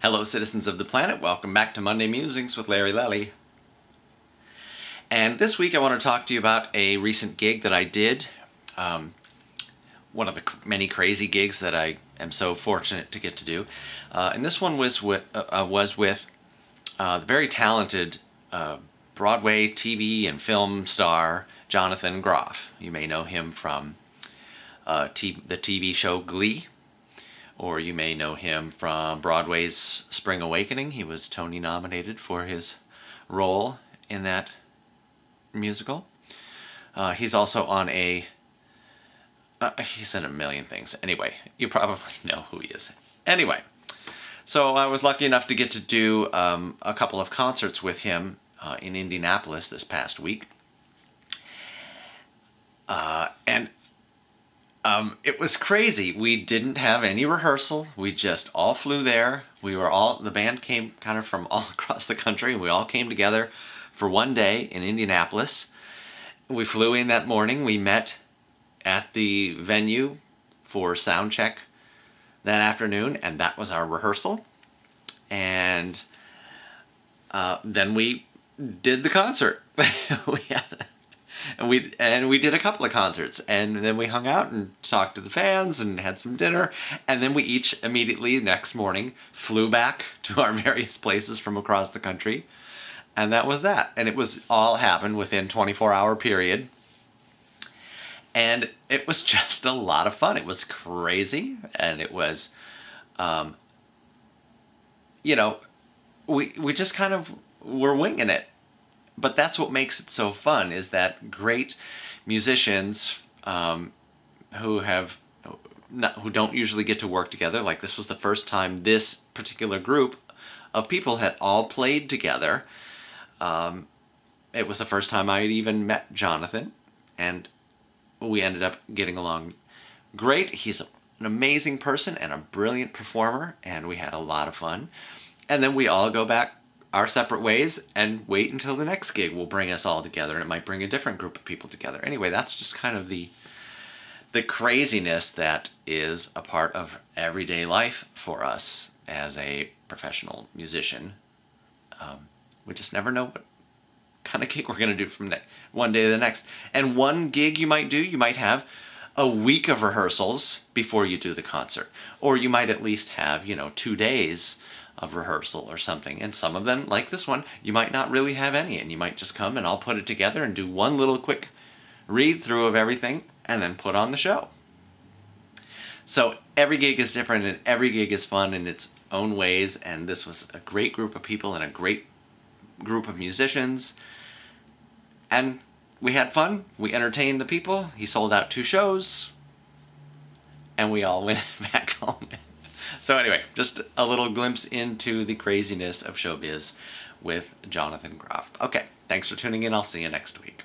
Hello, citizens of the planet. Welcome back to Monday Musings with Larry Lelli. And this week I want to talk to you about a recent gig that I did. One of the many crazy gigs that I am so fortunate to get to do. And this one was with the very talented Broadway TV and film star Jonathan Groff. You may know him from the TV show Glee. Or you may know him from Broadway's Spring Awakening. He was Tony nominated for his role in that musical. He's also on he's in a million things. Anyway, you probably know who he is. Anyway, so I was lucky enough to get to do a couple of concerts with him in Indianapolis this past week. It was crazy. We didn't have any rehearsal. We just all flew there. The band came kind of from all across the country. We all came together for one day in Indianapolis. We flew in that morning. We met at the venue for sound check that afternoon, and that was our rehearsal. And then we did the concert. And we did a couple of concerts, and then we hung out and talked to the fans and had some dinner, and then we each immediately the next morning flew back to our various places from across the country, and that was that. And it was all happened within 24-hour period, and it was just a lot of fun. It was crazy, and it was, you know, we just kind of were winging it. But that's what makes it so fun, is that great musicians who don't usually get to work together, like this was the first time this particular group of people had all played together. It was the first time I had even met Jonathan, and we ended up getting along great. He's an amazing person and a brilliant performer, and we had a lot of fun. And then we all go back our separate ways and wait until the next gig will bring us all together, and it might bring a different group of people together. Anyway, that's just kind of the craziness that is a part of everyday life for us as a professional musician. We just never know what kind of gig we're going to do from one day to the next. And one gig you might do, you might have a week of rehearsals before you do the concert. Or you might at least have, 2 days of rehearsal or something. And some of them, like this one, you might not really have any, and you might just come and I'll put it together and do one little quick read through of everything and then put on the show. So every gig is different, and every gig is fun in its own ways, and this was a great group of people and a great group of musicians, and we had fun. We entertained the people. He sold out 2 shows, and we all went back home. So anyway, just a little glimpse into the craziness of showbiz with Jonathan Groff. Okay, thanks for tuning in. I'll see you next week.